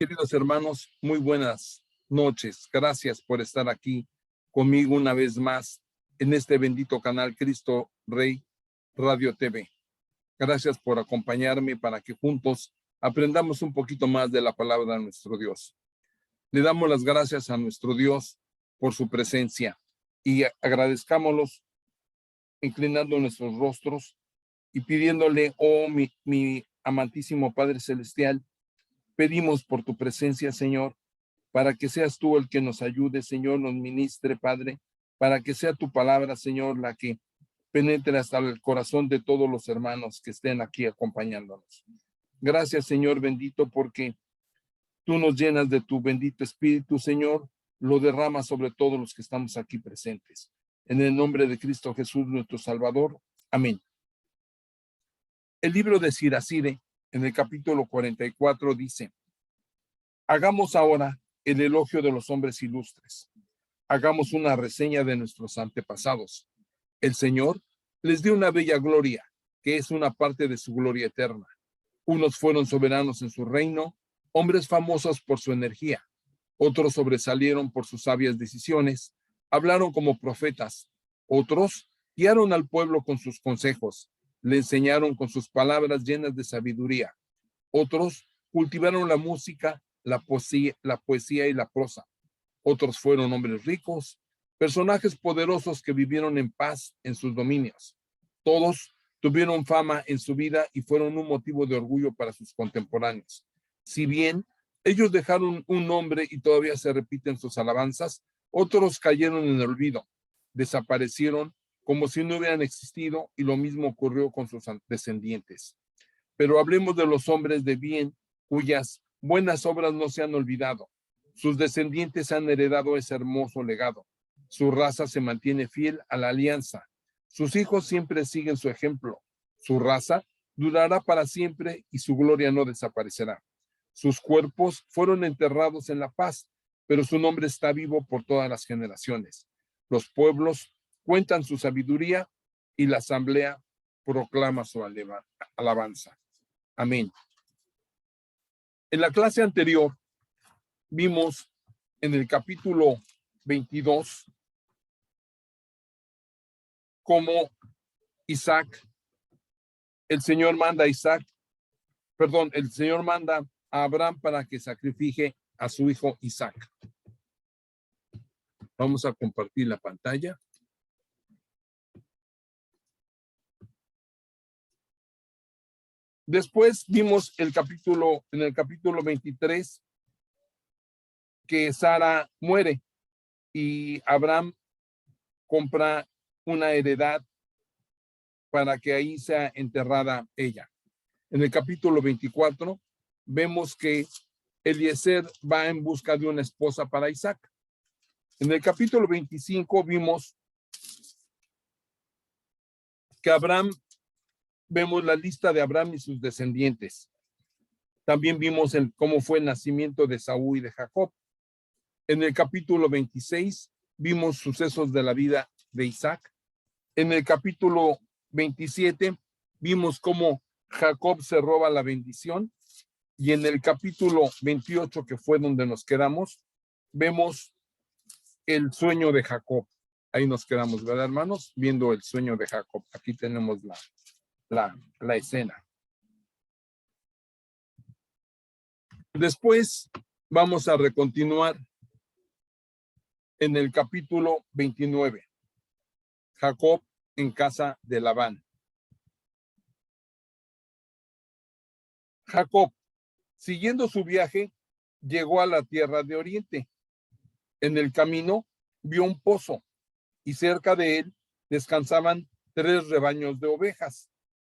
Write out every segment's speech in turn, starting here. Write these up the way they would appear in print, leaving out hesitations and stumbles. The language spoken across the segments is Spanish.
Queridos hermanos, muy buenas noches. Gracias por estar aquí conmigo una vez más en este bendito canal Cristo Rey Radio TV. Gracias por acompañarme para que juntos aprendamos un poquito más de la palabra de nuestro Dios. Le damos las gracias a nuestro Dios por su presencia y agradezcámoslos inclinando nuestros rostros y pidiéndole, oh mi amantísimo Padre Celestial, pedimos por tu presencia, Señor, para que seas tú el que nos ayude, Señor, nos ministre, Padre, para que sea tu palabra, Señor, la que penetre hasta el corazón de todos los hermanos que estén aquí acompañándonos. Gracias, Señor bendito, porque tú nos llenas de tu bendito Espíritu, Señor, lo derramas sobre todos los que estamos aquí presentes. En el nombre de Cristo Jesús, nuestro Salvador. Amén. El libro de Siracide, en el capítulo 44, dice: hagamos ahora el elogio de los hombres ilustres. Hagamos una reseña de nuestros antepasados. El Señor les dio una bella gloria, que es una parte de su gloria eterna. Unos fueron soberanos en su reino, hombres famosos por su energía. Otros sobresalieron por sus sabias decisiones, hablaron como profetas. Otros guiaron al pueblo con sus consejos, le enseñaron con sus palabras llenas de sabiduría. Otros cultivaron la música, la poesía y la prosa. Otros fueron hombres ricos, personajes poderosos que vivieron en paz en sus dominios. Todos tuvieron fama en su vida y fueron un motivo de orgullo para sus contemporáneos. Si bien ellos dejaron un nombre y todavía se repiten sus alabanzas, otros cayeron en el olvido, desaparecieron como si no hubieran existido, y lo mismo ocurrió con sus descendientes. Pero hablemos de los hombres de bien, cuyas buenas obras no se han olvidado. Sus descendientes han heredado ese hermoso legado. Su raza se mantiene fiel a la alianza. Sus hijos siempre siguen su ejemplo. Su raza durará para siempre y su gloria no desaparecerá. Sus cuerpos fueron enterrados en la paz, pero su nombre está vivo por todas las generaciones. Los pueblos cuentan su sabiduría y la asamblea proclama su alabanza. Amén. En la clase anterior vimos en el capítulo 22 cómo Isaac, el Señor manda a Abraham para que sacrifique a su hijo Isaac. Vamos a compartir la pantalla. Después vimos en el capítulo 23, que Sara muere y Abraham compra una heredad para que ahí sea enterrada ella. En el capítulo 24 vemos que Eliezer va en busca de una esposa para Isaac. En el capítulo 25 vimos que vemos la lista de Abraham y sus descendientes. También vimos cómo fue el nacimiento de Saúl y de Jacob. En el capítulo 26 vimos sucesos de la vida de Isaac. En el capítulo 27 vimos cómo Jacob se roba la bendición. Y en el capítulo 28, que fue donde nos quedamos, vemos el sueño de Jacob. Ahí nos quedamos, ¿verdad, hermanos? Viendo el sueño de Jacob. Aquí tenemos la escena. Después vamos a recontinuar en el capítulo 29. Jacob en casa de Labán. Jacob, siguiendo su viaje, llegó a la tierra de Oriente. En el camino vio un pozo y cerca de él descansaban 3 rebaños de ovejas,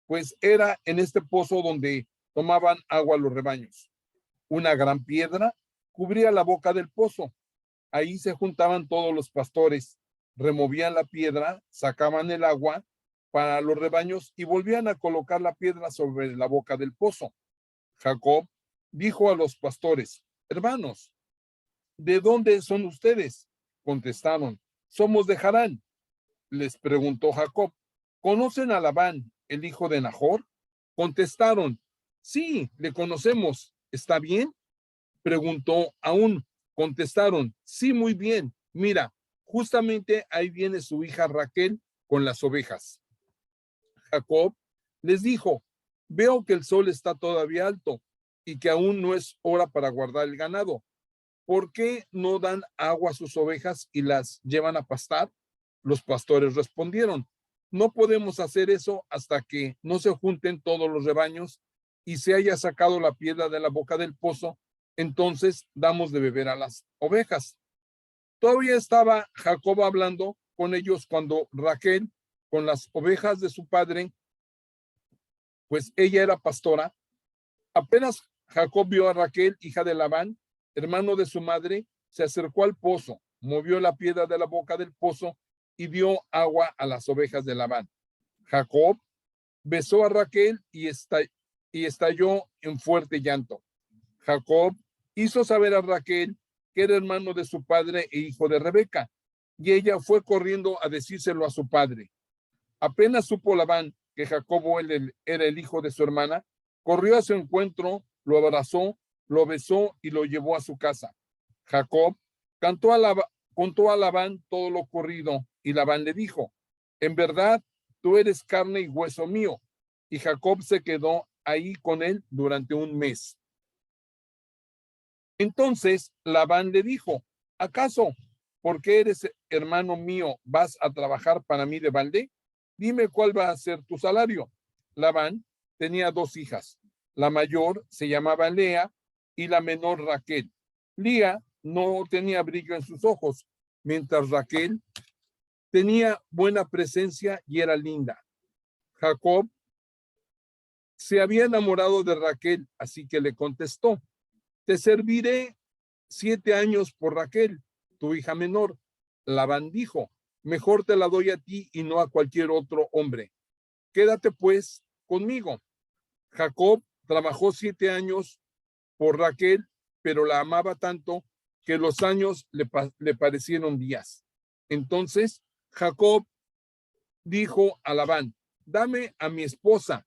pues era en este pozo donde tomaban agua los rebaños. Una gran piedra cubría la boca del pozo. Ahí se juntaban todos los pastores, removían la piedra, sacaban el agua para los rebaños y volvían a colocar la piedra sobre la boca del pozo. Jacob dijo a los pastores: hermanos, ¿de dónde son ustedes? Contestaron: somos de Harán. Les preguntó Jacob: ¿conocen a Labán, el hijo de Nahor? Contestaron: sí, le conocemos. ¿Está bien? preguntó aún. Contestaron, sí, muy bien. Mira, justamente ahí viene su hija Raquel con las ovejas. Jacob les dijo, veo que el sol está todavía alto y que aún no es hora para guardar el ganado. ¿Por qué no dan agua a sus ovejas y las llevan a pastar? Los pastores respondieron, no podemos hacer eso hasta que no se junten todos los rebaños y se haya sacado la piedra de la boca del pozo, entonces damos de beber a las ovejas. Todavía estaba Jacob hablando con ellos cuando Raquel, con las ovejas de su padre, pues ella era pastora. Apenas Jacob vio a Raquel, hija de Labán, hermano de su madre, se acercó al pozo, movió la piedra de la boca del pozo y dio agua a las ovejas de Labán. Jacob besó a Raquel y estalló en fuerte llanto. Jacob hizo saber a Raquel que era hermano de su padre e hijo de Rebeca, y ella fue corriendo a decírselo a su padre. Apenas supo Labán que Jacobo era el hijo de su hermana, corrió a su encuentro, lo abrazó, lo besó y lo llevó a su casa. Jacob contó a Labán todo lo ocurrido, y Labán le dijo, en verdad, tú eres carne y hueso mío. Y Jacob se quedó ahí con él durante un mes. Entonces Labán le dijo, ¿acaso, porque eres hermano mío, vas a trabajar para mí de balde? Dime cuál va a ser tu salario. Labán tenía 2 hijas. La mayor se llamaba Lea y la menor Raquel. Lea no tenía brillo en sus ojos, mientras Raquel tenía buena presencia y era linda. Jacob se había enamorado de Raquel, así que le contestó, te serviré 7 años por Raquel, tu hija menor. Labán dijo, mejor te la doy a ti y no a cualquier otro hombre. Quédate pues conmigo. Jacob trabajó 7 años por Raquel, pero la amaba tanto que los años le parecieron días. Entonces Jacob dijo a Labán, dame a mi esposa,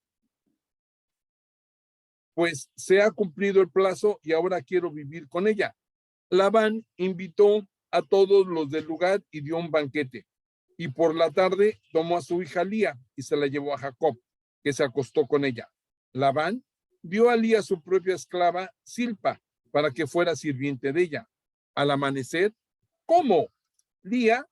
pues se ha cumplido el plazo y ahora quiero vivir con ella. Labán invitó a todos los del lugar y dio un banquete. Y por la tarde tomó a su hija Lía y se la llevó a Jacob, que se acostó con ella. Labán dio a Lía su propia esclava Silpa para que fuera sirviente de ella. Al amanecer, ¿cómo? Lía,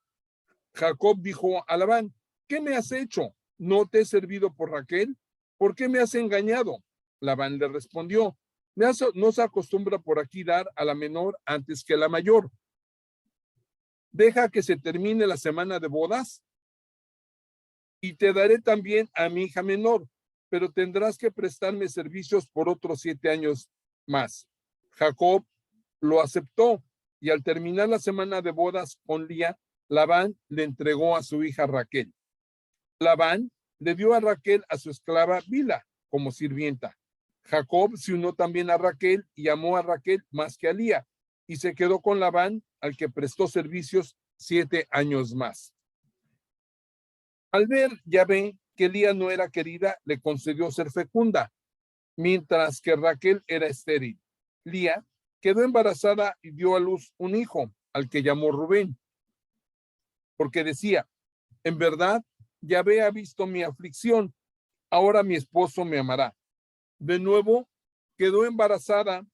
Jacob dijo a Labán, ¿qué me has hecho? ¿No te he servido por Raquel? ¿Por qué me has engañado? Labán le respondió, no se acostumbra por aquí dar a la menor antes que a la mayor. Deja que se termine la semana de bodas y te daré también a mi hija menor, pero tendrás que prestarme servicios por otros 7 años más. Jacob lo aceptó y al terminar la semana de bodas con Lía, Labán le entregó a su hija Raquel. Labán le dio a Raquel a su esclava Bila como sirvienta. Jacob se unió también a Raquel y amó a Raquel más que a Lía y se quedó con Labán, al que prestó servicios 7 años más. Al ver Yahvé que Lía no era querida, le concedió ser fecunda, mientras que Raquel era estéril. Lía quedó embarazada y dio a luz un hijo, al que llamó Rubén, porque decía, en verdad, Yahvé ha visto mi aflicción, ahora mi esposo me amará. De nuevo, quedó embarazada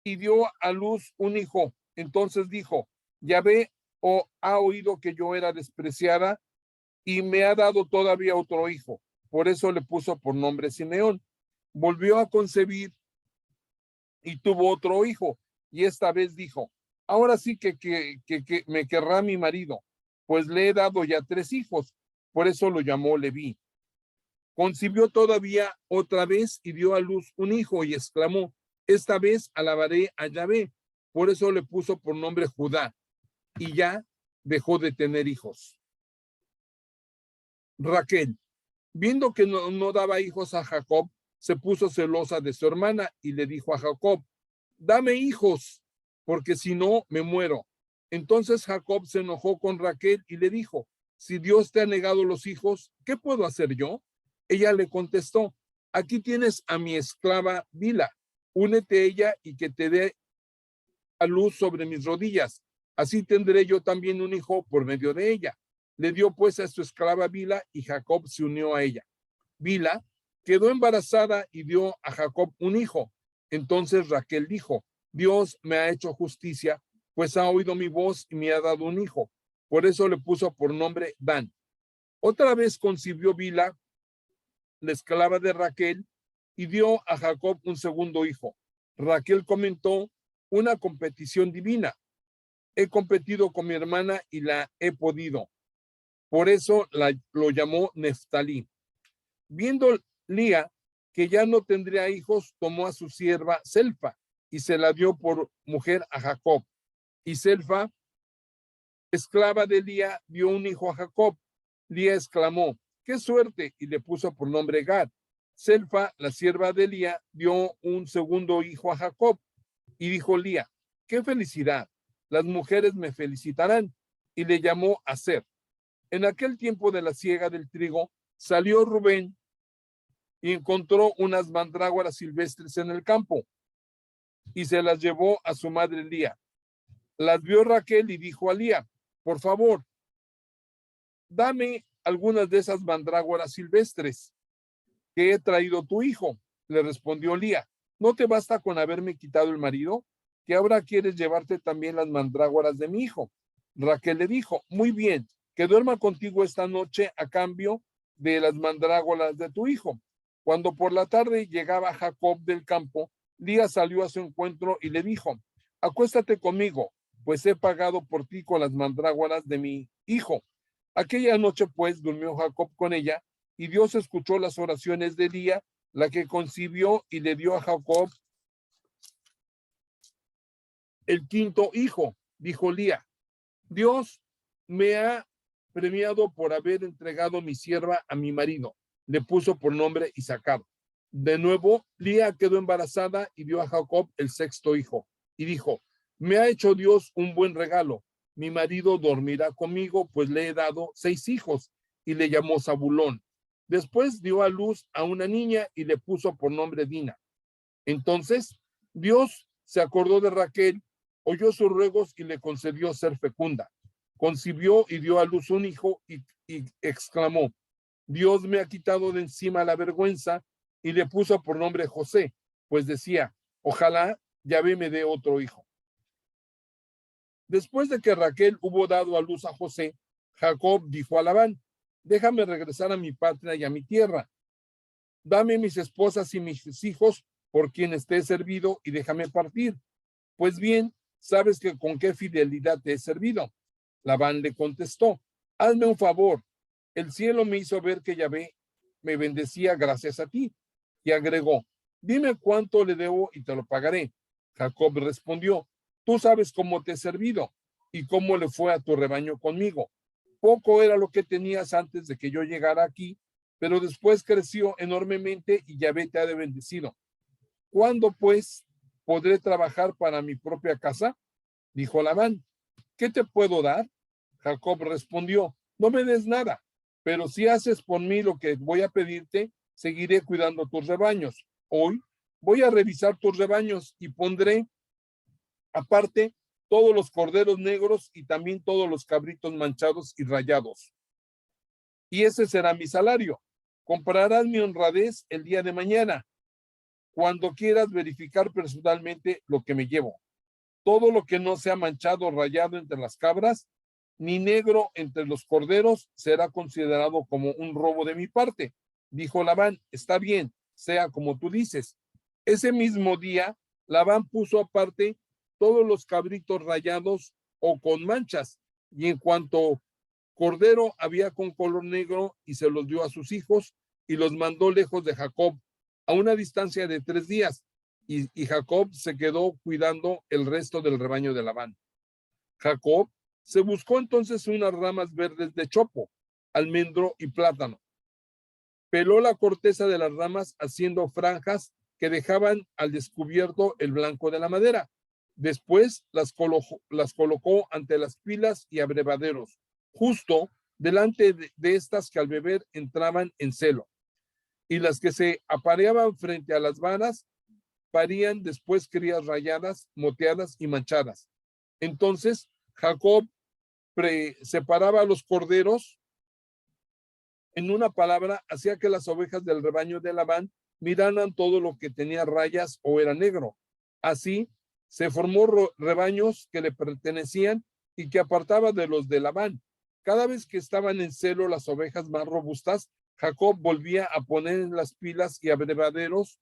y dio a luz un hijo. Entonces dijo, Yahvé ha oído que yo era despreciada y me ha dado todavía otro hijo. Por eso le puso por nombre Simeón. Volvió a concebir y tuvo otro hijo. Y esta vez dijo, ahora sí que me querrá mi marido, pues le he dado ya 3 hijos. Por eso lo llamó Leví. Concibió todavía otra vez y dio a luz un hijo y exclamó, esta vez alabaré a Yahvé. Por eso le puso por nombre Judá y ya dejó de tener hijos. Raquel, viendo que no daba hijos a Jacob, se puso celosa de su hermana y le dijo a Jacob, dame hijos, porque si no me muero. Entonces Jacob se enojó con Raquel y le dijo, si Dios te ha negado los hijos, ¿qué puedo hacer yo? Ella le contestó, aquí tienes a mi esclava Bila, únete a ella y que te dé a luz sobre mis rodillas. Así tendré yo también un hijo por medio de ella. Le dio pues a su esclava Bila y Jacob se unió a ella. Bila quedó embarazada y dio a Jacob un hijo. Entonces Raquel dijo, Dios me ha hecho justicia, pues ha oído mi voz y me ha dado un hijo. Por eso le puso por nombre Dan. Otra vez concibió Bila, la esclava de Raquel, y dio a Jacob un segundo hijo. Raquel comentó, una competición divina. He competido con mi hermana y la he podido. Por eso lo llamó Neftalí. Viendo Lía que ya no tendría hijos, tomó a su sierva Selfa y se la dio por mujer a Jacob. Y Selfa, esclava de Lía, dio un hijo a Jacob. Lía exclamó, ¡qué suerte! Y le puso por nombre Gad. Selfa, la sierva de Lía, dio un segundo hijo a Jacob. Y dijo Lía, ¡qué felicidad! Las mujeres me felicitarán. Y le llamó Aser. En aquel tiempo de la siega del trigo, salió Rubén y encontró unas mandrágoras silvestres en el campo y se las llevó a su madre Lía. Las vio Raquel y dijo a Lía, por favor, dame algunas de esas mandrágoras silvestres que he traído tu hijo. Le respondió Lía, ¿no te basta con haberme quitado el marido? ¿Que ahora quieres llevarte también las mandrágoras de mi hijo? Raquel le dijo, muy bien, que duerma contigo esta noche a cambio de las mandrágoras de tu hijo. Cuando por la tarde llegaba Jacob del campo, Lía salió a su encuentro y le dijo, acuéstate conmigo, pues he pagado por ti con las mandrágoras de mi hijo. Aquella noche pues durmió Jacob con ella y Dios escuchó las oraciones de Lía, la que concibió y le dio a Jacob el quinto hijo. Dijo Lía, Dios me ha premiado por haber entregado mi sierva a mi marido. Le puso por nombre Isaacar. De nuevo, Lía quedó embarazada y dio a Jacob el sexto hijo. Y dijo, me ha hecho Dios un buen regalo. Mi marido dormirá conmigo, pues le he dado 6 hijos. Y le llamó Zabulón. Después dio a luz a una niña y le puso por nombre Dina. Entonces, Dios se acordó de Raquel, oyó sus ruegos y le concedió ser fecunda. Concibió y dio a luz un hijo y exclamó, Dios me ha quitado de encima la vergüenza, y le puso por nombre José, pues decía, ojalá Yahvé me dé otro hijo. Después de que Raquel hubo dado a luz a José, Jacob dijo a Labán, déjame regresar a mi patria y a mi tierra. Dame mis esposas y mis hijos por quienes te he servido y déjame partir. Pues bien, sabes que con qué fidelidad te he servido. Labán le contestó, hazme un favor. El cielo me hizo ver que Yahvé me bendecía gracias a ti. Y agregó, dime cuánto le debo y te lo pagaré. Jacob respondió, tú sabes cómo te he servido y cómo le fue a tu rebaño conmigo. Poco era lo que tenías antes de que yo llegara aquí, pero después creció enormemente y Yahvé te ha de bendecido. ¿Cuándo, pues, podré trabajar para mi propia casa? Dijo Labán, ¿qué te puedo dar? Jacob respondió, no me des nada, pero si haces por mí lo que voy a pedirte, seguiré cuidando tus rebaños. Hoy voy a revisar tus rebaños y pondré aparte todos los corderos negros y también todos los cabritos manchados y rayados. Y ese será mi salario. Comprarás mi honradez el día de mañana, cuando quieras verificar personalmente lo que me llevo. Todo lo que no sea manchado o rayado entre las cabras, ni negro entre los corderos, será considerado como un robo de mi parte. Dijo Labán, está bien, sea como tú dices. Ese mismo día, Labán puso aparte todos los cabritos rayados o con manchas, y en cuanto cordero había con color negro, y se los dio a sus hijos, y los mandó lejos de Jacob, a una distancia de 3 días, y Jacob se quedó cuidando el resto del rebaño de Labán. Jacob se buscó entonces unas ramas verdes de chopo, almendro y plátano. Peló la corteza de las ramas haciendo franjas que dejaban al descubierto el blanco de la madera. Después las colocó ante las pilas y abrevaderos, justo delante de estas que al beber entraban en celo. Y las que se apareaban frente a las varas parían después crías rayadas, moteadas y manchadas. Entonces Jacob separaba a los corderos. En una palabra, hacía que las ovejas del rebaño de Labán miraran todo lo que tenía rayas o era negro. Así se formó rebaños que le pertenecían y que apartaba de los de Labán. Cada vez que estaban en celo las ovejas más robustas, Jacob volvía a poner en las pilas y abrevaderos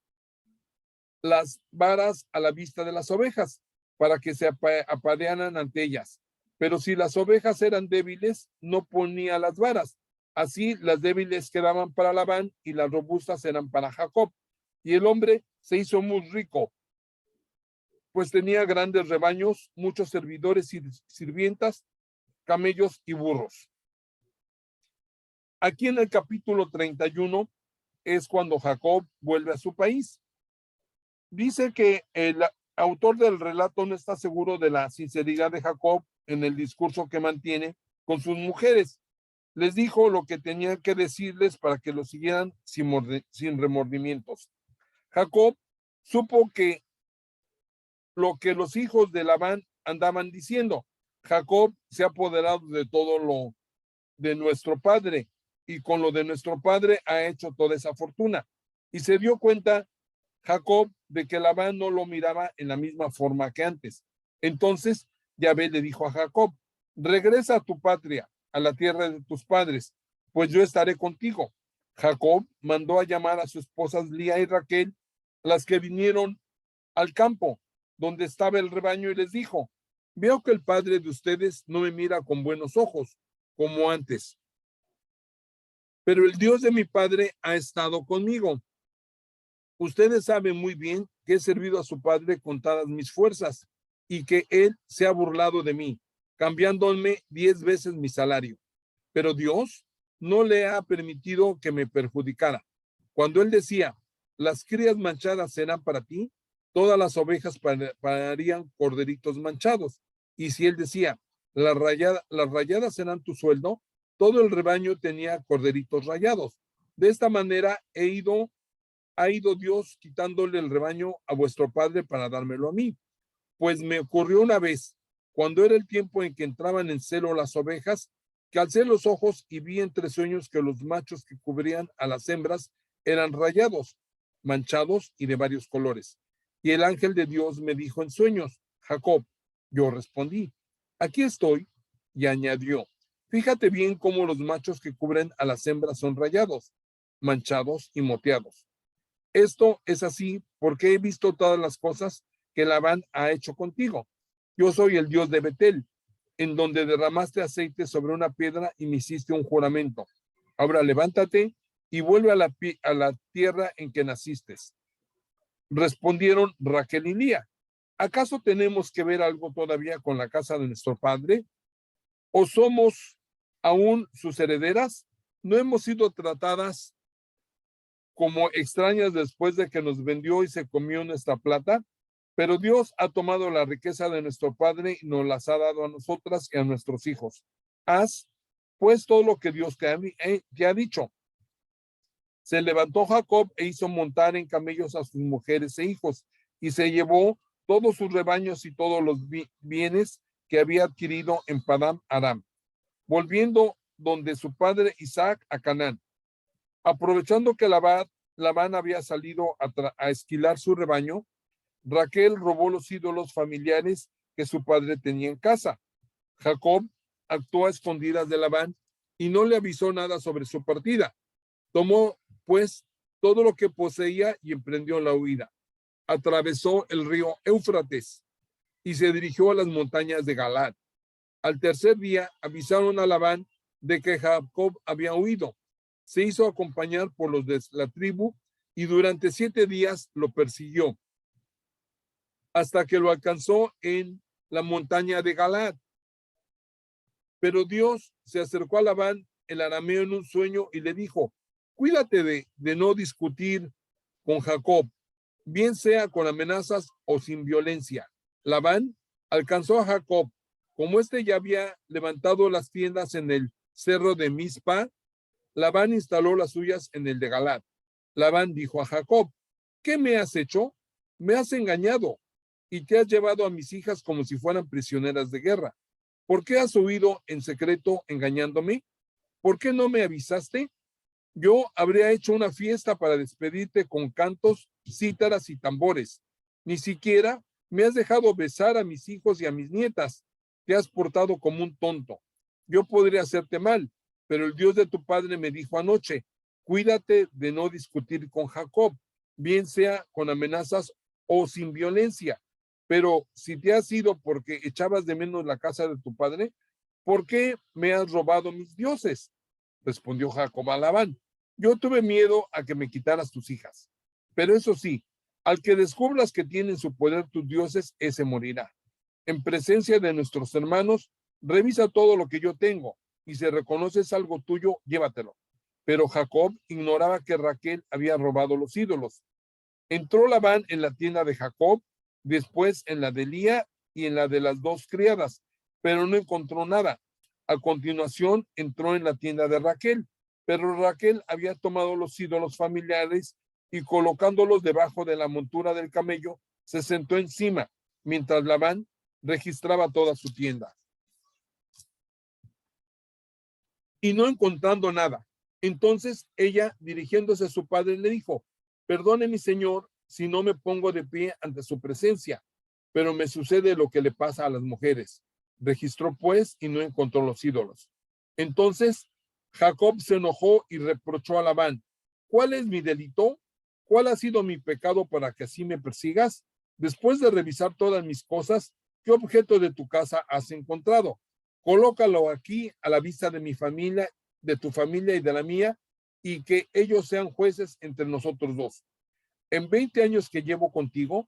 las varas a la vista de las ovejas para que se aparearan ante ellas. Pero si las ovejas eran débiles, no ponía las varas. Así las débiles quedaban para Labán y las robustas eran para Jacob. Y el hombre se hizo muy rico, pues tenía grandes rebaños, muchos servidores y sirvientas, camellos y burros. Aquí en el capítulo 31 es cuando Jacob vuelve a su país. Dice que el autor del relato no está seguro de la sinceridad de Jacob en el discurso que mantiene con sus mujeres. Les dijo lo que tenía que decirles para que lo siguieran sin remordimientos. Jacob supo que lo que los hijos de Labán andaban diciendo. Jacob se ha apoderado de todo lo de nuestro padre y con lo de nuestro padre ha hecho toda esa fortuna. Y se dio cuenta Jacob de que Labán no lo miraba en la misma forma que antes. Entonces Yahvé le dijo a Jacob, regresa a tu patria, a la tierra de tus padres, pues yo estaré contigo. Jacob mandó a llamar a sus esposas Lía y Raquel, las que vinieron al campo donde estaba el rebaño, y les dijo, veo que el padre de ustedes no me mira con buenos ojos, como antes. Pero el Dios de mi padre ha estado conmigo. Ustedes saben muy bien que he servido a su padre con todas mis fuerzas y que él se ha burlado de mí, cambiándome 10 veces mi salario. Pero Dios no le ha permitido que me perjudicara. Cuando él decía, las crías manchadas serán para ti, todas las ovejas parirían corderitos manchados. Y si él decía, las rayadas serán tu sueldo, todo el rebaño tenía corderitos rayados. De esta manera ha ido Dios quitándole el rebaño a vuestro padre para dármelo a mí. Pues me ocurrió una vez, cuando era el tiempo en que entraban en celo las ovejas, que alcé los ojos y vi entre sueños que los machos que cubrían a las hembras eran rayados, manchados y de varios colores. Y el ángel de Dios me dijo en sueños, Jacob. Yo respondí, aquí estoy. Y añadió, fíjate bien cómo los machos que cubren a las hembras son rayados, manchados y moteados. Esto es así porque he visto todas las cosas que Labán ha hecho contigo. Yo soy el Dios de Betel, en donde derramaste aceite sobre una piedra y me hiciste un juramento. Ahora levántate y vuelve a la tierra en que naciste. Respondieron Raquel y Lía, ¿acaso tenemos que ver algo todavía con la casa de nuestro padre? ¿O somos aún sus herederas? ¿No hemos sido tratadas como extrañas después de que nos vendió y se comió nuestra plata? Pero Dios ha tomado la riqueza de nuestro padre y nos las ha dado a nosotras y a nuestros hijos. Haz pues todo lo que Dios te ha dicho. Se levantó Jacob e hizo montar en camellos a sus mujeres e hijos, y se llevó todos sus rebaños y todos los bienes que había adquirido en Padán Aram, volviendo donde su padre Isaac a Canaán. Aprovechando que Labán había salido a esquilar su rebaño, Raquel robó los ídolos familiares que su padre tenía en casa. Jacob actuó a escondidas de Labán y no le avisó nada sobre su partida. Tomó, pues, todo lo que poseía y emprendió la huida. Atravesó el río Éufrates y se dirigió a las montañas de Galaad. Al tercer día avisaron a Labán de que Jacob había huido. Se hizo acompañar por los de la tribu y durante 7 días lo persiguió hasta que lo alcanzó en la montaña de Galaad. Pero Dios se acercó a Labán, el arameo, en un sueño y le dijo, cuídate de no discutir con Jacob, bien sea con amenazas o sin violencia. Labán alcanzó a Jacob. Como éste ya había levantado las tiendas en el cerro de Mizpa, Labán instaló las suyas en el de Galaad. Labán dijo a Jacob, ¿qué me has hecho? Me has engañado y te has llevado a mis hijas como si fueran prisioneras de guerra. ¿Por qué has huido en secreto engañándome? ¿Por qué no me avisaste? Yo habría hecho una fiesta para despedirte con cantos, cítaras y tambores. Ni siquiera me has dejado besar a mis hijos y a mis nietas. Te has portado como un tonto. Yo podría hacerte mal, pero el Dios de tu padre me dijo anoche, cuídate de no discutir con Jacob, bien sea con amenazas o sin violencia. Pero si te has ido porque echabas de menos la casa de tu padre, ¿por qué me has robado mis dioses? Respondió Jacob a Labán. Yo tuve miedo a que me quitaras tus hijas. Pero eso sí, al que descubras que tienen su poder tus dioses, ese morirá. En presencia de nuestros hermanos, revisa todo lo que yo tengo, y si reconoces algo tuyo, llévatelo. Pero Jacob ignoraba que Raquel había robado los ídolos. Entró Labán en la tienda de Jacob, después en la de Lía y en la de las dos criadas, pero no encontró nada. A continuación entró en la tienda de Raquel, pero Raquel había tomado los ídolos familiares y colocándolos debajo de la montura del camello, se sentó encima, mientras Labán registraba toda su tienda. Y no encontrando nada. Entonces ella, dirigiéndose a su padre, le dijo, perdone mi señor si no me pongo de pie ante su presencia, pero me sucede lo que le pasa a las mujeres. Registró pues y no encontró los ídolos. Entonces Jacob se enojó y reprochó a Labán, ¿cuál es mi delito? ¿Cuál ha sido mi pecado para que así me persigas? Después de revisar todas mis cosas, ¿qué objeto de tu casa has encontrado? Colócalo aquí a la vista de mi familia, de tu familia y de la mía, y que ellos sean jueces entre nosotros dos. En 20 años que llevo contigo,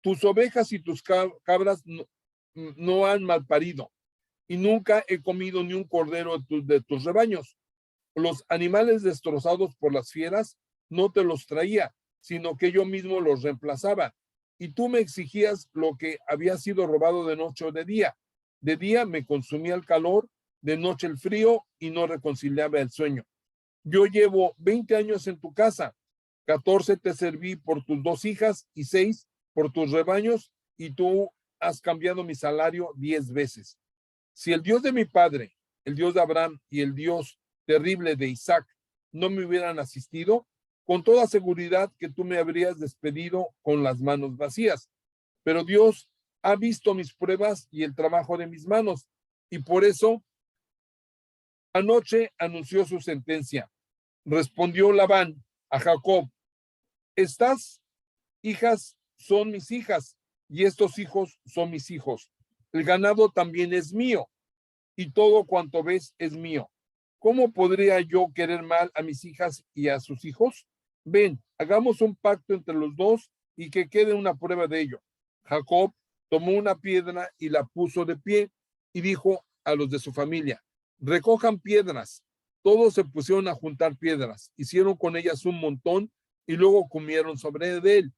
tus ovejas y tus cabras no han malparido, y nunca he comido ni un cordero de tus rebaños. Los animales destrozados por las fieras no te los traía, sino que yo mismo los reemplazaba. Y tú me exigías lo que había sido robado de noche o de día. De día me consumía el calor, de noche el frío y no reconciliaba el sueño. Yo llevo 20 años en tu casa, 14 te serví por tus 2 hijas y 6 por tus rebaños, y tú has cambiado mi salario 10 veces. Si el Dios de mi padre, el Dios de Abraham y el Dios terrible de Isaac no me hubieran asistido, con toda seguridad que tú me habrías despedido con las manos vacías. Pero Dios ha visto mis pruebas y el trabajo de mis manos, y por eso anoche anunció su sentencia. Respondió Labán a Jacob, estas hijas son mis hijas y estos hijos son mis hijos. El ganado también es mío y todo cuanto ves es mío. ¿Cómo podría yo querer mal a mis hijas y a sus hijos? Ven, hagamos un pacto entre los dos y que quede una prueba de ello. Jacob tomó una piedra y la puso de pie y dijo a los de su familia, recojan piedras. Todos se pusieron a juntar piedras, hicieron con ellas un montón y luego comieron sobre él.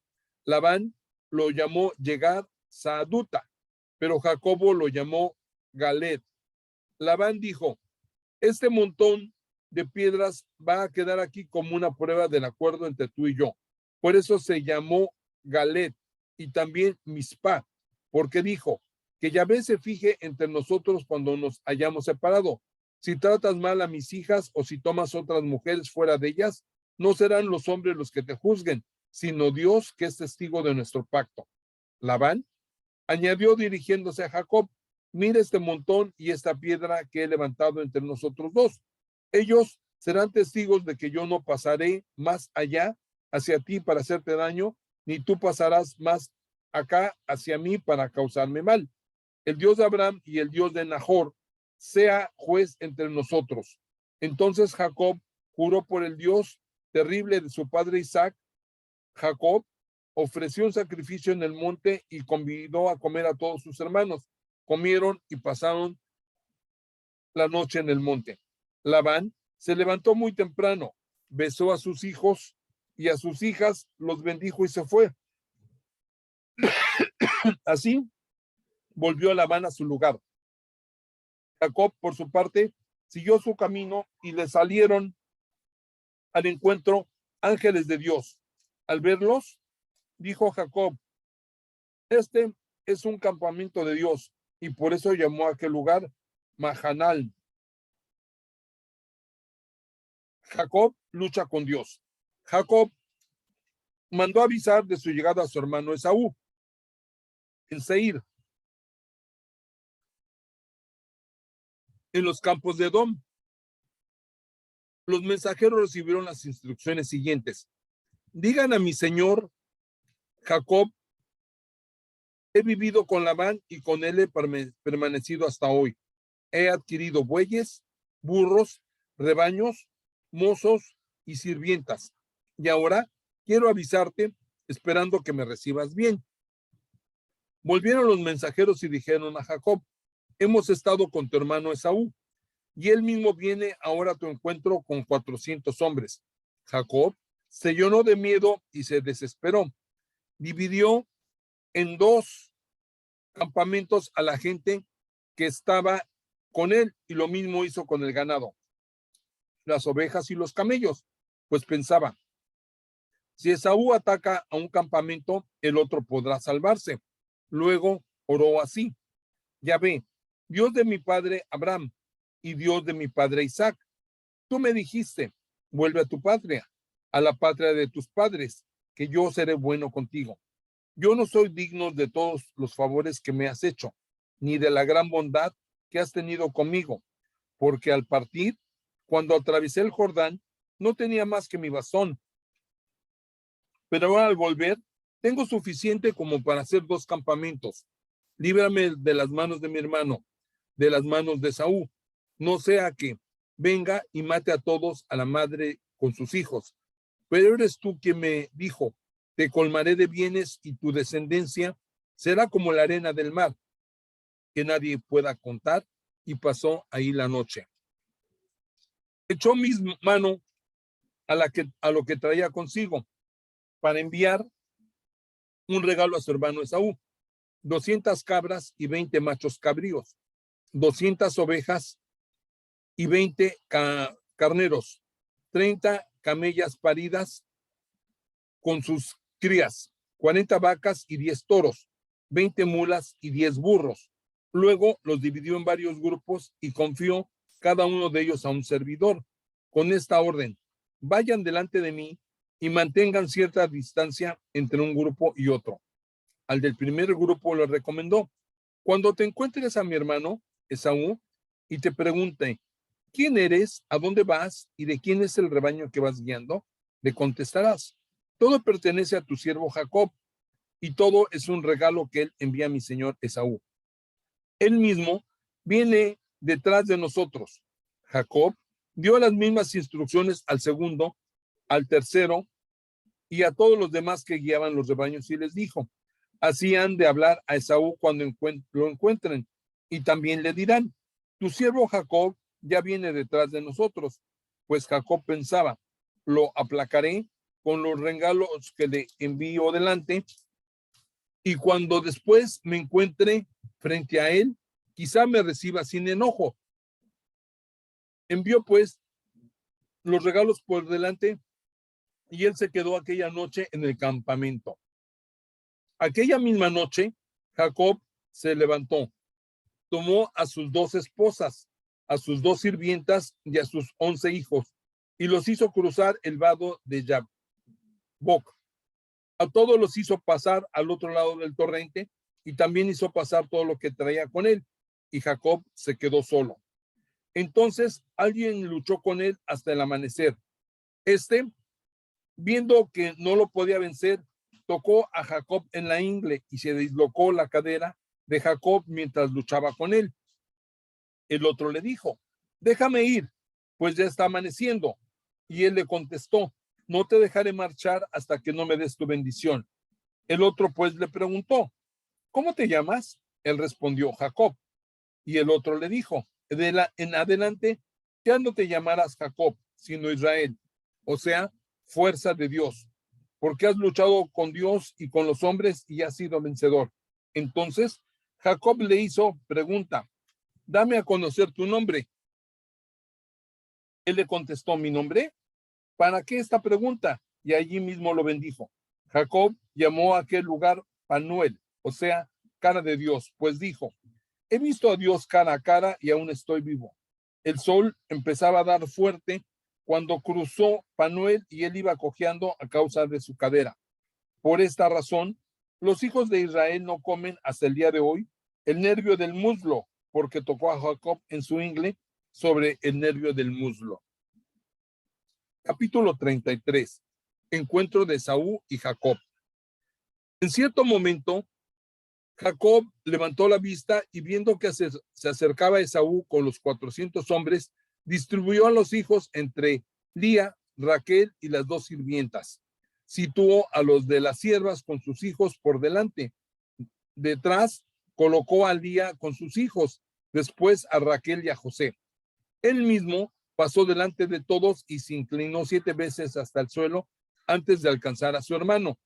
Labán lo llamó Llegar Saaduta, pero Jacobo lo llamó Galed. Labán dijo, este montón de piedras va a quedar aquí como una prueba del acuerdo entre tú y yo. Por eso se llamó Galed y también Mizpah, porque dijo que Yahvé se fije entre nosotros cuando nos hayamos separado. Si tratas mal a mis hijas o si tomas otras mujeres fuera de ellas, no serán los hombres los que te juzguen, sino Dios que es testigo de nuestro pacto. Labán añadió dirigiéndose a Jacob, mira este montón y esta piedra que he levantado entre nosotros dos. Ellos serán testigos de que yo no pasaré más allá hacia ti para hacerte daño, ni tú pasarás más acá hacia mí para causarme mal. El Dios de Abraham y el Dios de Nahor sea juez entre nosotros. Entonces Jacob juró por el Dios terrible de su padre Isaac. Jacob ofreció un sacrificio en el monte y convidó a comer a todos sus hermanos. Comieron y pasaron la noche en el monte. Labán se levantó muy temprano, besó a sus hijos y a sus hijas, los bendijo y se fue. Así volvió Labán a su lugar. Jacob, por su parte, siguió su camino y le salieron al encuentro ángeles de Dios. Al verlos, Dijo Jacob: este es un campamento de Dios, y por eso llamó a aquel lugar Mahanal. Jacob lucha con Dios. Jacob mandó avisar de su llegada a su hermano Esaú en Seir, en los campos de Edom. Los mensajeros recibieron las instrucciones siguientes: digan a mi señor Jacob: he vivido con Labán y con él he permanecido hasta hoy. He adquirido bueyes, burros, rebaños, mozos y sirvientas. Y ahora quiero avisarte, esperando que me recibas bien. Volvieron los mensajeros y dijeron a Jacob: hemos estado con tu hermano Esaú, y él mismo viene ahora a tu encuentro con 400 hombres. Jacob se llenó de miedo y se desesperó. Dividió en dos campamentos a la gente que estaba con él, y lo mismo hizo con el ganado, las ovejas y los camellos, pues pensaba: si Esaú ataca a un campamento, el otro podrá salvarse. Luego oró así: Yahvé, Dios de mi padre Abraham y Dios de mi padre Isaac, tú me dijiste: vuelve a tu patria, a la patria de tus padres, que yo seré bueno contigo. Yo no soy digno de todos los favores que me has hecho, ni de la gran bondad que has tenido conmigo, porque al partir, cuando atravesé el Jordán, no tenía más que mi bastón, pero ahora al volver tengo suficiente como para hacer 2 campamentos. Líbrame de las manos de mi hermano, de las manos de Esaú, no sea que venga y mate a todos, a la madre con sus hijos. Pero eres tú quien me dijo: te colmaré de bienes y tu descendencia será como la arena del mar, que nadie pueda contar. Y pasó ahí la noche. Echó mis manos a lo que traía consigo para enviar un regalo a su hermano Esaú: 200 cabras y 20 machos cabríos, 200 ovejas y 20 carneros, 30 camellas paridas con sus crías, 40 vacas y 10 toros, 20 mulas y 10 burros. Luego los dividió en varios grupos y confió cada uno de ellos a un servidor, con esta orden: vayan delante de mí y mantengan cierta distancia entre un grupo y otro. Al del primer grupo le recomendó: cuando te encuentres a mi hermano Esaú y te pregunte: ¿quién eres? ¿A dónde vas? ¿Y de quién es el rebaño que vas guiando? Le contestarás: todo pertenece a tu siervo Jacob, y todo es un regalo que él envía a mi señor Esaú. Él mismo viene detrás de nosotros. Jacob dio las mismas instrucciones al segundo, al tercero y a todos los demás que guiaban los rebaños, y les dijo: así han de hablar a Esaú cuando lo encuentren, y también le dirán: tu siervo Jacob ya viene detrás de nosotros. Pues Jacob pensaba: lo aplacaré con los regalos que le envío delante, y cuando después me encuentre frente a él, quizá me reciba sin enojo. Envió pues los regalos por delante, y él se quedó aquella noche en el campamento. Aquella misma noche, Jacob se levantó, tomó a sus 2 esposas, a sus 2 sirvientas y a sus 11 hijos, y los hizo cruzar el vado de Jabbok. A todos los hizo pasar al otro lado del torrente, y también hizo pasar todo lo que traía con él, y Jacob se quedó solo. Entonces alguien luchó con él hasta el amanecer. Viendo que no lo podía vencer, tocó a Jacob en la ingle y se dislocó la cadera de Jacob mientras luchaba con él. El otro le dijo: déjame ir, pues ya está amaneciendo. Y él le contestó: no te dejaré marchar hasta que no me des tu bendición. El otro pues le preguntó: ¿cómo te llamas? Él respondió: Jacob. Y el otro le dijo: en adelante ya no te llamarás Jacob, sino Israel, o sea, fuerza de Dios, porque has luchado con Dios y con los hombres y has sido vencedor. Entonces Jacob le hizo pregunta: dame a conocer tu nombre. Él le contestó: ¿mi nombre? ¿Para qué esta pregunta? Y allí mismo lo bendijo. Jacob llamó a aquel lugar Panuel, o sea, cara de Dios, pues dijo: he visto a Dios cara a cara y aún estoy vivo. El sol empezaba a dar fuerte cuando cruzó Panuel y él iba cojeando a causa de su cadera. Por esta razón, los hijos de Israel no comen hasta el día de hoy el nervio del muslo, porque tocó a Jacob en su ingle sobre el nervio del muslo. Capítulo 33. Encuentro de Esaú y Jacob. En cierto momento, Jacob levantó la vista y viendo que se acercaba Esaú con los 400 hombres, distribuyó a los hijos entre Lía, Raquel y las 2 sirvientas. Situó a los de las siervas con sus hijos por delante. Detrás colocó a Lía con sus hijos, después a Raquel y a José. Él mismo pasó delante de todos y se inclinó 7 veces hasta el suelo antes de alcanzar a su hermano.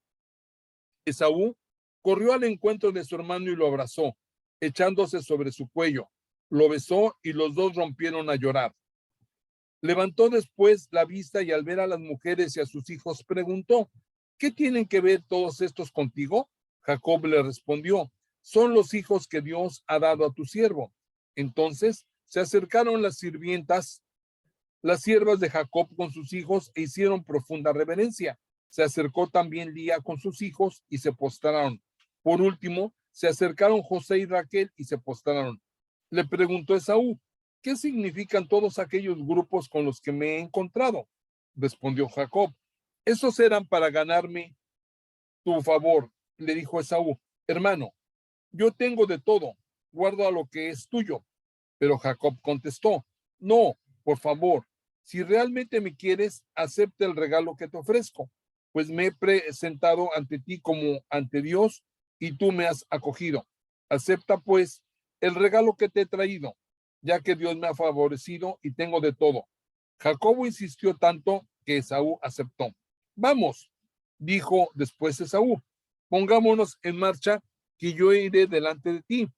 Esaú corrió al encuentro de su hermano y lo abrazó, echándose sobre su cuello. Lo besó y los dos rompieron a llorar. Levantó después la vista y al ver a las mujeres y a sus hijos preguntó: ¿qué tienen que ver todos estos contigo? Jacob le respondió: son los hijos que Dios ha dado a tu siervo. Entonces se acercaron las sirvientas, las siervas de Jacob con sus hijos e hicieron profunda reverencia. Se acercó también Lía con sus hijos y se postraron. Por último, se acercaron José y Raquel y se postraron. Le preguntó Esaú: ¿qué significan todos aquellos grupos con los que me he encontrado? Respondió Jacob: esos eran para ganarme tu favor. Le dijo Esaú: hermano, yo tengo de todo, guarda lo que es tuyo. Pero Jacob contestó: no, por favor, si realmente me quieres, acepta el regalo que te ofrezco, pues me he presentado ante ti como ante Dios y tú me has acogido. Acepta pues el regalo que te he traído, ya que Dios me ha favorecido y tengo de todo. Jacob insistió tanto que Esaú aceptó. Vamos, dijo después Esaú, pongámonos en marcha, que yo iré delante de ti.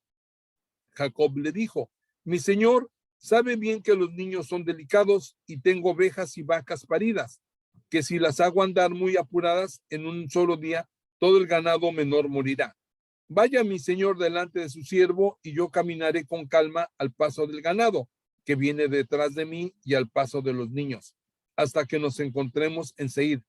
Jacob le dijo: mi señor sabe bien que los niños son delicados y tengo ovejas y vacas paridas, que si las hago andar muy apuradas en un solo día, todo el ganado menor morirá. Vaya mi señor delante de su siervo y yo caminaré con calma al paso del ganado, que viene detrás de mí, y al paso de los niños, hasta que nos encontremos en Seir.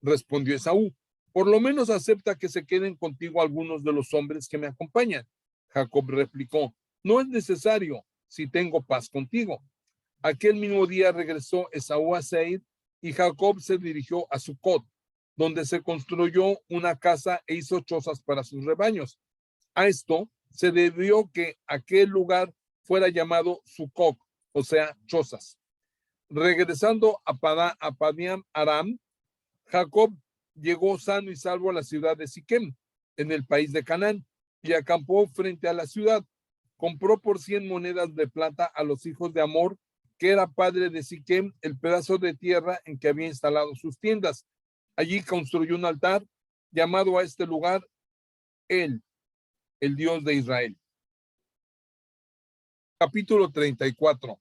Respondió Esaú: por lo menos acepta que se queden contigo algunos de los hombres que me acompañan. Jacob replicó: no es necesario, si tengo paz contigo. Aquel mismo día regresó Esaú a Seir y Jacob se dirigió a Sucot, donde se construyó una casa e hizo chozas para sus rebaños. A esto se debió que aquel lugar fuera llamado Sucot, o sea, chozas. Regresando a Padán Aram, Jacob llegó sano y salvo a la ciudad de Siquem, en el país de Canaán, y acampó frente a la ciudad. Compró por 100 monedas de plata a los hijos de Amor, que era padre de Siquem, el pedazo de tierra en que había instalado sus tiendas. Allí construyó un altar, llamado a este lugar el Dios de Israel. Capítulo 34.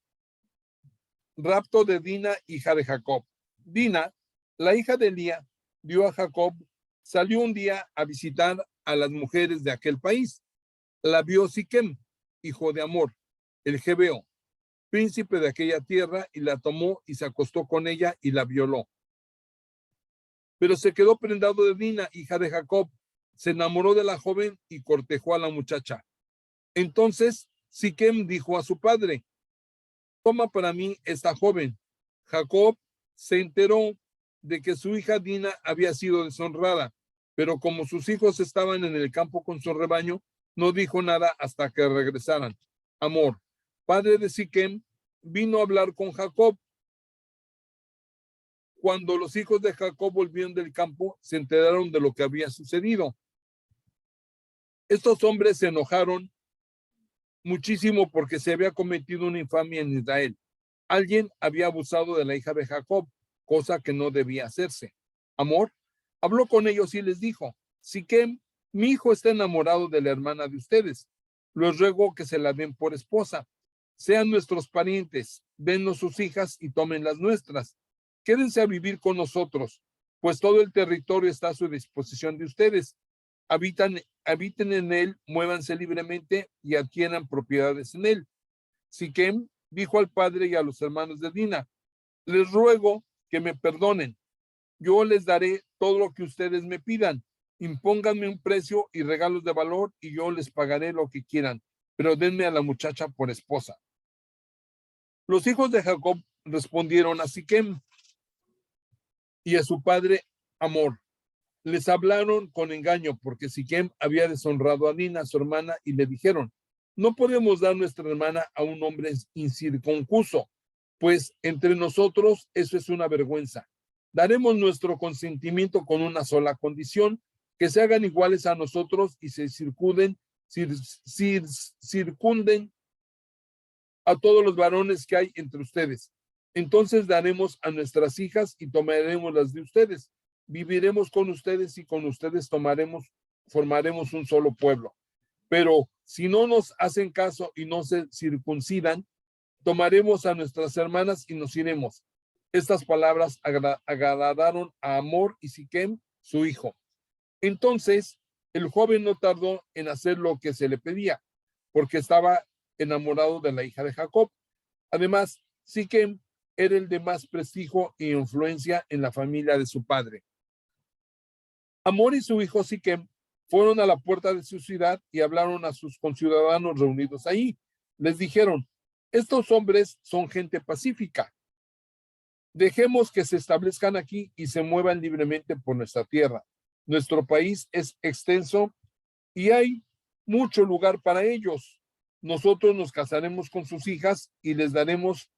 Rapto de Dina, hija de Jacob. Dina, la hija de Lía, dio a Jacob, salió un día a visitar a las mujeres de aquel país. La vio Siquem, hijo de Amor, el Gebeo, príncipe de aquella tierra, y la tomó y se acostó con ella y la violó. Pero se quedó prendado de Dina, hija de Jacob, se enamoró de la joven y cortejó a la muchacha. Entonces Siquem dijo a su padre: toma para mí esta joven. Jacob se enteró de que su hija Dina había sido deshonrada, pero como sus hijos estaban en el campo con su rebaño, no dijo nada hasta que regresaran. Amor, padre de Siquem, vino a hablar con Jacob. Cuando los hijos de Jacob volvieron del campo, se enteraron de lo que había sucedido. Estos hombres se enojaron muchísimo porque se había cometido una infamia en Israel. Alguien había abusado de la hija de Jacob, cosa que no debía hacerse. Amor habló con ellos y les dijo: Siquem, mi hijo está enamorado de la hermana de ustedes. Les ruego que se la den por esposa. Sean nuestros parientes, dennos sus hijas y tomen las nuestras. Quédense a vivir con nosotros. pues todo el territorio está a su disposición de ustedes. Habiten en él, muévanse libremente y adquieran propiedades en él. Siquem dijo al padre y a los hermanos de Dina: les ruego que me perdonen. Yo les daré todo lo que ustedes me pidan. Impónganme un precio y regalos de valor y yo les pagaré lo que quieran, pero denme a la muchacha por esposa. Los hijos de Jacob respondieron a Siquem y a su padre Hamor. Les hablaron con engaño porque Siquem había deshonrado a Dina, su hermana, y le dijeron: no podemos dar nuestra hermana a un hombre incircunciso, pues entre nosotros eso es una vergüenza. Daremos nuestro consentimiento con una sola condición: que se hagan iguales a nosotros y se circunden a todos los varones que hay entre ustedes. Entonces daremos a nuestras hijas y tomaremos las de ustedes. Viviremos con ustedes y con ustedes formaremos un solo pueblo. Pero si no nos hacen caso y no se circuncidan, tomaremos a nuestras hermanas y nos iremos. Estas palabras agradaron a Hamor y Siquem, su hijo. Entonces el joven no tardó en hacer lo que se le pedía, porque estaba enamorado de la hija de Jacob. Además, Siquem era el de más prestigio e influencia en la familia de su padre. Hamor y su hijo Siquem fueron a la puerta de su ciudad y hablaron a sus conciudadanos reunidos ahí. Les dijeron: estos hombres son gente pacífica. Dejemos que se establezcan aquí y se muevan libremente por nuestra tierra. Nuestro país es extenso y hay mucho lugar para ellos. Nosotros nos casaremos con sus hijas y les daremos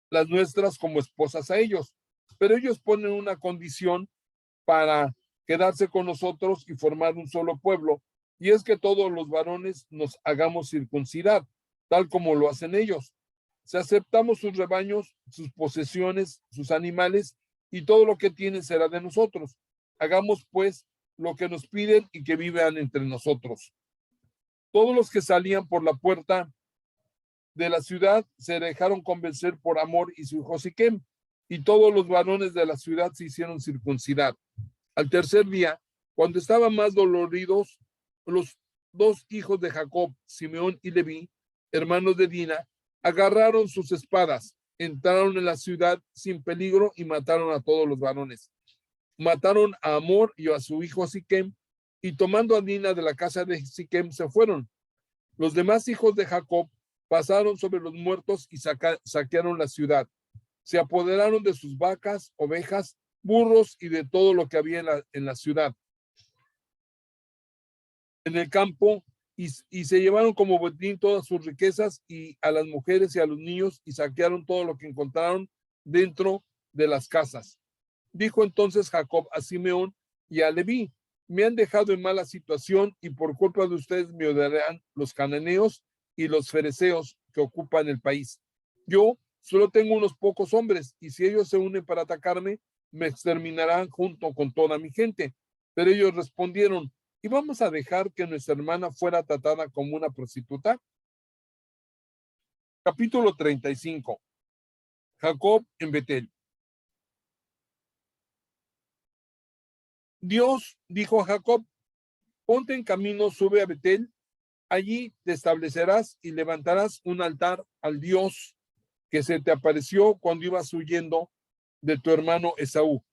las nuestras como esposas a ellos. Pero ellos ponen una condición para quedarse con nosotros y formar un solo pueblo, y es que todos los varones nos hagamos circuncidar, tal como lo hacen ellos. Si aceptamos sus rebaños, sus posesiones, sus animales, y todo lo que tienen será de nosotros. Hagamos pues lo que nos piden y que vivan entre nosotros. Todos los que salían por la puerta de la ciudad se dejaron convencer por Hamor y su hijo Siquem, y todos los varones de la ciudad se hicieron circuncidar. Al tercer día, cuando estaban más doloridos, los dos hijos de Jacob, Simeón y Leví, hermanos de Dina, agarraron sus espadas, entraron en la ciudad sin peligro y mataron a todos los varones. Mataron a Hamor y a su hijo Siquem, y tomando a Dina de la casa de Siquem se fueron. Los demás hijos de Jacob pasaron sobre los muertos y saquearon la ciudad. Se apoderaron de sus vacas, ovejas, burros y de todo lo que había en la ciudad, en el campo, y se llevaron como botín todas sus riquezas y a las mujeres y a los niños, y saquearon todo lo que encontraron dentro de las casas. Dijo entonces Jacob a Simeón y a Leví: me han dejado en mala situación y por culpa de ustedes me odiarán los cananeos y los fereceos que ocupan el país. Yo solo tengo unos pocos hombres y si ellos se unen para atacarme, me exterminarán junto con toda mi gente. Pero ellos respondieron: ¿y vamos a dejar que nuestra hermana fuera tratada como una prostituta? Capítulo 35. Jacob en Betel. Dios dijo a Jacob: ponte en camino, sube a Betel, allí te establecerás y levantarás un altar al Dios que se te apareció cuando ibas huyendo de tu hermano Esaú.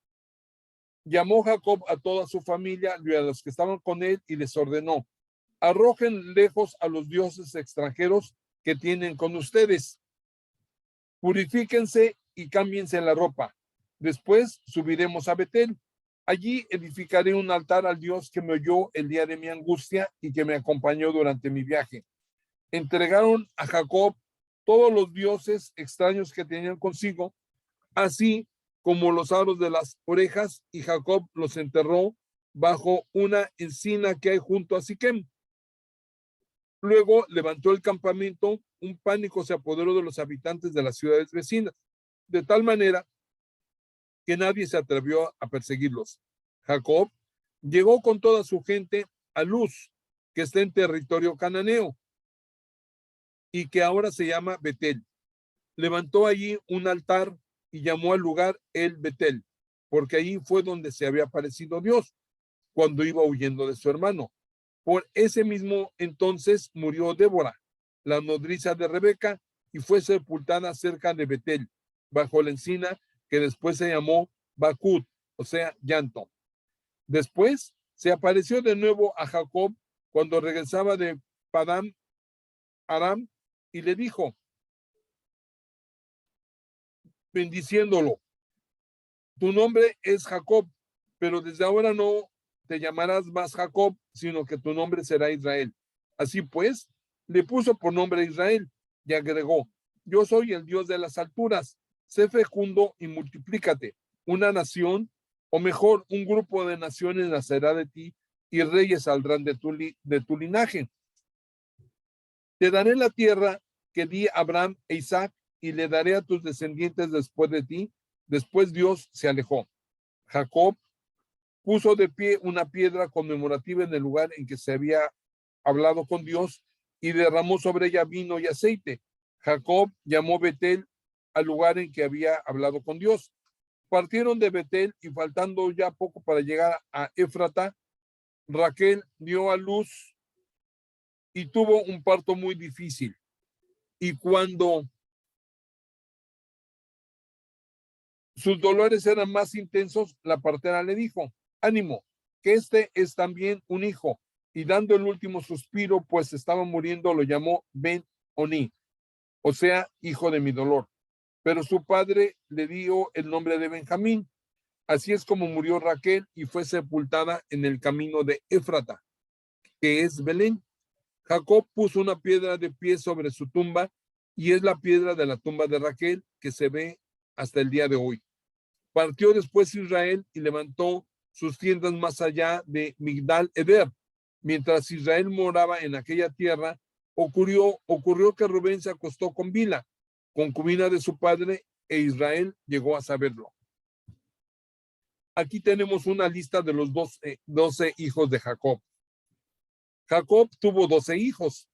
Llamó Jacob a toda su familia y a los que estaban con él y les ordenó: arrojen lejos a los dioses extranjeros que tienen con ustedes. Purifíquense y cámbiense la ropa. Después subiremos a Betel. Allí edificaré un altar al Dios que me oyó el día de mi angustia y que me acompañó durante mi viaje. Entregaron a Jacob todos los dioses extraños que tenían consigo, así como los aros de las orejas, y Jacob los enterró bajo una encina que hay junto a Siquem. Luego levantó el campamento, un pánico se apoderó de los habitantes de las ciudades vecinas, de tal manera que nadie se atrevió a perseguirlos. Jacob llegó con toda su gente a Luz, que está en territorio cananeo y que ahora se llama Betel. Levantó allí un altar y llamó al lugar El Betel, porque ahí fue donde se había aparecido Dios, cuando iba huyendo de su hermano. Por ese mismo entonces murió Débora, la nodriza de Rebeca, y fue sepultada cerca de Betel, bajo la encina que después se llamó Bacut, o sea, llanto. Después se apareció de nuevo a Jacob cuando regresaba de Padán Aram y le dijo, bendiciéndolo, tu nombre es Jacob, pero desde ahora no te llamarás más Jacob, sino que tu nombre será Israel. Así pues, le puso por nombre Israel y agregó, yo soy el Dios de las alturas, sé fecundo y multiplícate. Una nación, o mejor, un grupo de naciones nacerá de ti y reyes saldrán de tu linaje. Te daré la tierra que di a Abraham e Isaac y le daré a tus descendientes después de ti. Después Dios se alejó. Jacob puso de pie una piedra conmemorativa en el lugar en que se había hablado con Dios y derramó sobre ella vino y aceite. Jacob llamó Betel al lugar en que había hablado con Dios. Partieron de Betel y faltando ya poco para llegar a Éfrata, Raquel dio a luz y tuvo un parto muy difícil. Y cuando sus dolores eran más intensos, la partera le dijo, ánimo, que este es también un hijo. Y dando el último suspiro, pues estaba muriendo, lo llamó Ben-Oni, o sea, hijo de mi dolor. Pero su padre le dio el nombre de Benjamín. Así es como murió Raquel y fue sepultada en el camino de Éfrata, que es Belén. Jacob puso una piedra de pie sobre su tumba y es la piedra de la tumba de Raquel que se ve hasta el día de hoy. Partió después Israel y levantó sus tiendas más allá de Migdal Eder. Mientras Israel moraba en aquella tierra, ocurrió que Rubén se acostó con Bila, concubina de su padre, e Israel llegó a saberlo. Aquí tenemos una lista de los 12 hijos de Jacob. Jacob tuvo 12 hijos,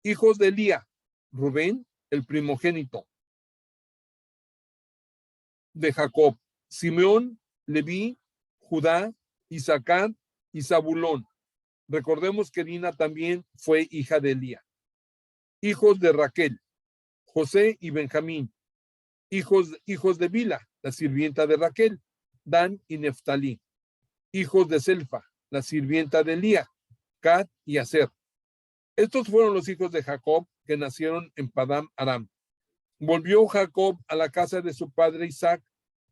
hijos de Lía, Rubén, el primogénito de Jacob, Simeón, Leví, Judá, Isaacar y Zabulón. Recordemos que Dina también fue hija de Lía. Hijos de Raquel, José y Benjamín. Hijos de Bila, la sirvienta de Raquel, Dan y Neftalí. Hijos de Selfa, la sirvienta de Lía, Gad y Aser. Estos fueron los hijos de Jacob que nacieron en Padán Aram. Volvió Jacob a la casa de su padre Isaac,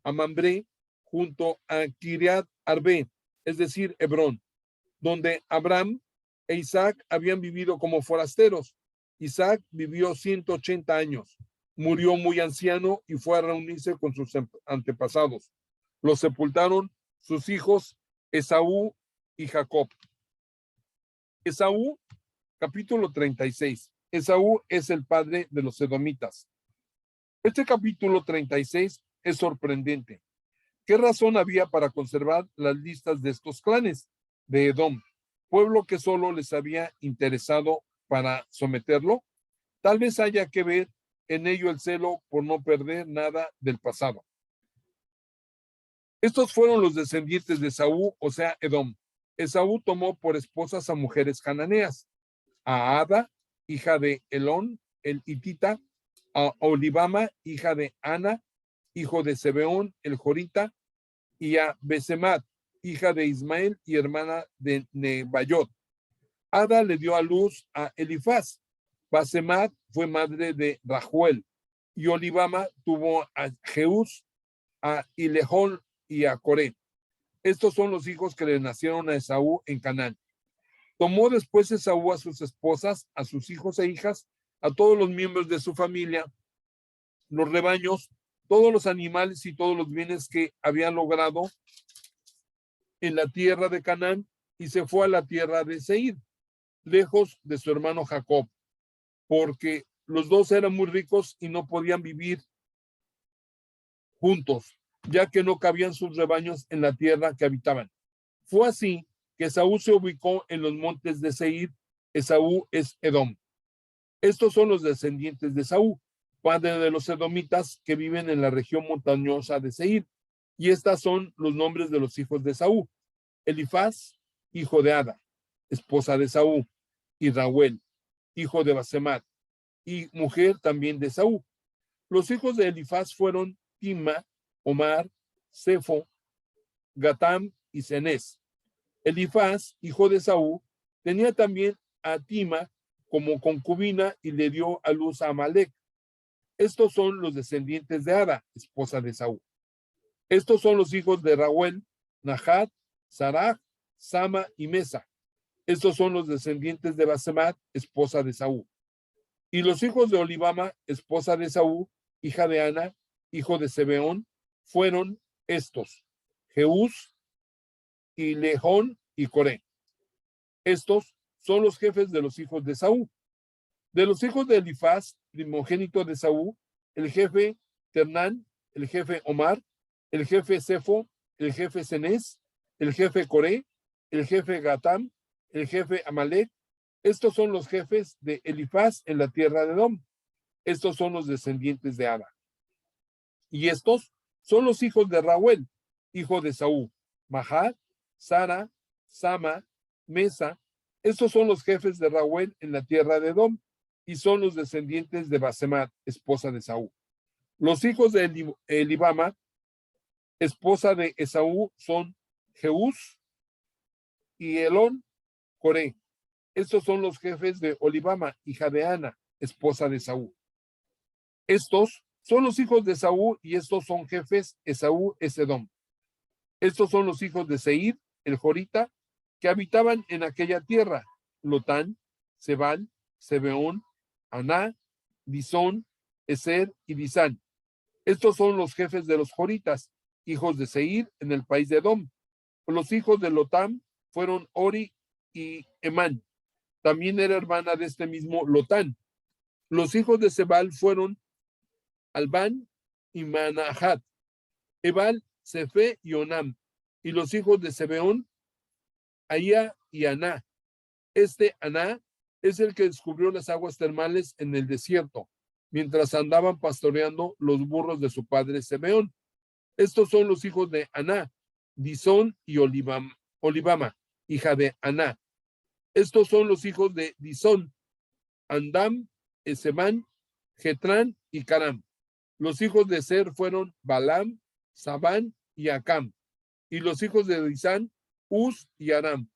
a Mambré, junto a Kiriat Arbe, es decir, Hebrón, donde Abraham e Isaac habían vivido como forasteros. Isaac vivió 180 años, murió muy anciano y fue a reunirse con sus antepasados. Los sepultaron sus hijos Esaú y Jacob. Esaú, capítulo 36. Esaú es el padre de los edomitas. Este capítulo 36 es sorprendente. ¿Qué razón había para conservar las listas de estos clanes de Edom, pueblo que solo les había interesado para someterlo? Tal vez haya que ver en ello el celo por no perder nada del pasado. Estos fueron los descendientes de Esaú, o sea, Edom. Esaú tomó por esposas a mujeres cananeas, a Ada, hija de Elón, el hitita, a Olibama, hija de Ana, hijo de Sebeón, el jorita, y a Besemat, hija de Ismael y hermana de Nebayot. Ada le dio a luz a Elifaz. Basemat fue madre de Rajuel, y Olibama tuvo a Jeús, a Ilejón y a Coré. Estos son los hijos que le nacieron a Esaú en Canaán. Tomó después Esaú a sus esposas, a sus hijos e hijas, a todos los miembros de su familia, los rebaños, todos los animales y todos los bienes que había logrado en la tierra de Canaán, y se fue a la tierra de Seir, lejos de su hermano Jacob, porque los dos eran muy ricos y no podían vivir juntos, ya que no cabían sus rebaños en la tierra que habitaban. Fue así que Esaú se ubicó en los montes de Seir. Esaú es Edom. Estos son los descendientes de Esaú, padre de los edomitas que viven en la región montañosa de Seir. Y estas son los nombres de los hijos de Esaú: Elifaz, hijo de Ada, esposa de Esaú, y Rauel, hijo de Basemat, y mujer también de Esaú. Los hijos de Elifaz fueron Tima, Omar, Sefo, Gatam y Cenez. Elifaz, hijo de Esaú, tenía también a Tima como concubina y le dio a luz a Amalec. Estos son los descendientes de Ada, esposa de Esaú. Estos son los hijos de Rauel, Nahat, Saraj, Sama y Mesa. Estos son los descendientes de Basemat, esposa de Esaú. Y los hijos de Olibama, esposa de Esaú, hija de Ana, hijo de Zebeón, fueron estos: Jeús, y Lejón y Coré. Estos son los jefes de los hijos de Esaú. De los hijos de Elifaz, primogénito de Esaú, el jefe Ternán, el jefe Omar, el jefe Sefo, el jefe Cenez, el jefe Coré, el jefe Gatam, el jefe Amalek. Estos son los jefes de Elifaz en la tierra de Edom. Estos son los descendientes de Ada. Y estos son los hijos de Rauel, hijo de Esaú: Mahat, Sara, Sama, Mesa. Estos son los jefes de Rauel en la tierra de Edom, y son los descendientes de Basemat, esposa de Esaú. Los hijos de Elibama, esposa de Esaú, son Jeús y Elón, Coré. Estos son los jefes de Olibama, hija de Ana, esposa de Esaú. Estos son los hijos de Esaú, y estos son jefes. Esaú es Edom. Estos son los hijos de Seir, el Jorita, que habitaban en aquella tierra: Lotán, Sebal, Sebeón, Aná, Disón, Eser y Disán. Estos son los jefes de los Joritas, hijos de Seir, en el país de Edom. Los hijos de Lotán fueron Ori y Emán. También era hermana de este mismo Lotán. Los hijos de Sebal fueron Albán y Manahat, Ebal, Sefe y Onam. Y los hijos de Sebeón, Aía y Aná. Este Aná es el que descubrió las aguas termales en el desierto, mientras andaban pastoreando los burros de su padre Sebeón. Estos son los hijos de Aná: Disón y Olibama, hija de Aná. Estos son los hijos de Disón: Andam, Esemán, Getrán y Caram. Los hijos de Ser fueron Balam, Sabán y Acam. Y los hijos de Disán, Uz y Aram.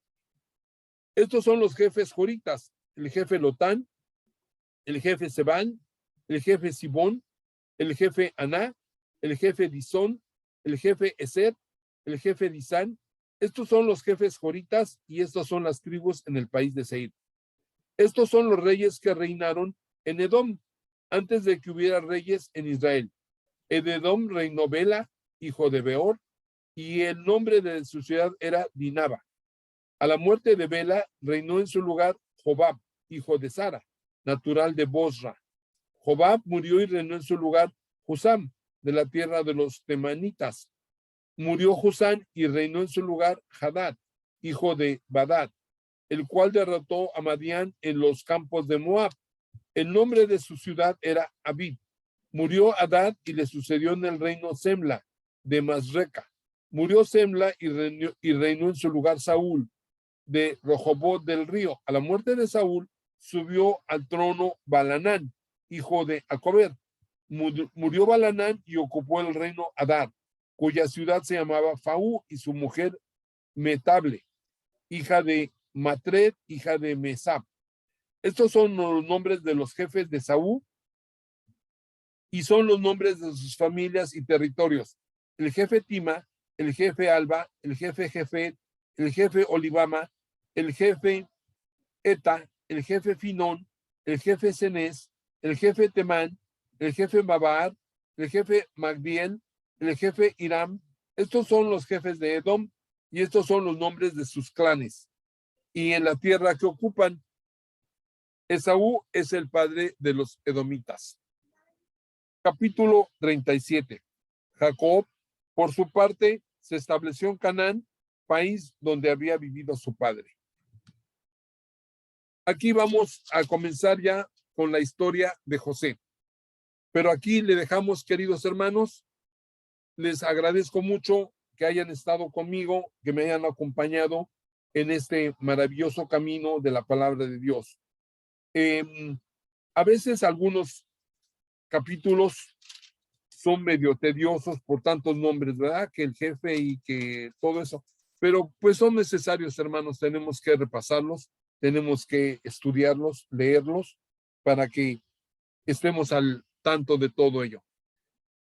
Estos son los jefes joritas: el jefe Lotán, el jefe Sebán, el jefe Sibón, el jefe Aná, el jefe Disón, el jefe Eser, el jefe Disán. Estos son los jefes joritas, y estas son las tribus en el país de Seir. Estos son los reyes que reinaron en Edom, antes de que hubiera reyes en Israel. En Edom reinó Bela, hijo de Beor, y el nombre de su ciudad era Dinaba. A la muerte de Bela reinó en su lugar Jobab, hijo de Sara, natural de Bosra. Jobab murió y reinó en su lugar Husam, de la tierra de los temanitas. Murió Husam y reinó en su lugar Hadad, hijo de Badad, el cual derrotó a Madián en los campos de Moab. El nombre de su ciudad era Abid. Murió Hadad y le sucedió en el reino Semla de Masreca. Murió Semla y reinó en su lugar Saúl de Rehobot del río. A la muerte de Saúl subió al trono Balanán, hijo de Acober. Murió Balanán y ocupó el reino Hadad, cuya ciudad se llamaba Faú, y su mujer Metable, hija de Matred, hija de Mesab. Estos son los nombres de los jefes de Saúl, y son los nombres de sus familias y territorios: el jefe Tima, el jefe Alba, el jefe Jefet, el jefe Olibama, el jefe Eta, el jefe Finón, el jefe Cenez, el jefe Temán, el jefe Babar, el jefe Magdiel, el jefe Hiram. Estos son los jefes de Edom, y estos son los nombres de sus clanes. Y en la tierra que ocupan, Esaú es el padre de los edomitas. Capítulo 37. Jacob, por su parte, se estableció en Canaán, país donde había vivido su padre. Aquí vamos a comenzar ya con la historia de José. Pero aquí le dejamos, queridos hermanos, les agradezco mucho que hayan estado conmigo, que me hayan acompañado en este maravilloso camino de la palabra de Dios. A veces algunos capítulos son medio tediosos por tantos nombres, ¿verdad? Que el jefe y que todo eso. Pero pues son necesarios, hermanos. Tenemos que repasarlos, tenemos que estudiarlos, leerlos, para que estemos al tanto de todo ello.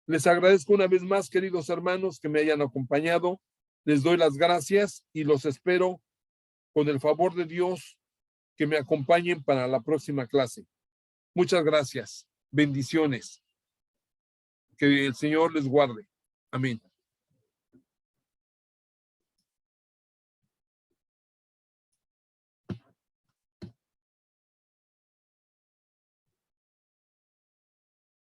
Les agradezco una vez más, queridos hermanos, que me hayan acompañado. Les doy las gracias y los espero con el favor de Dios que me acompañen para la próxima clase. Muchas gracias. Bendiciones. Que el Señor les guarde. Amén.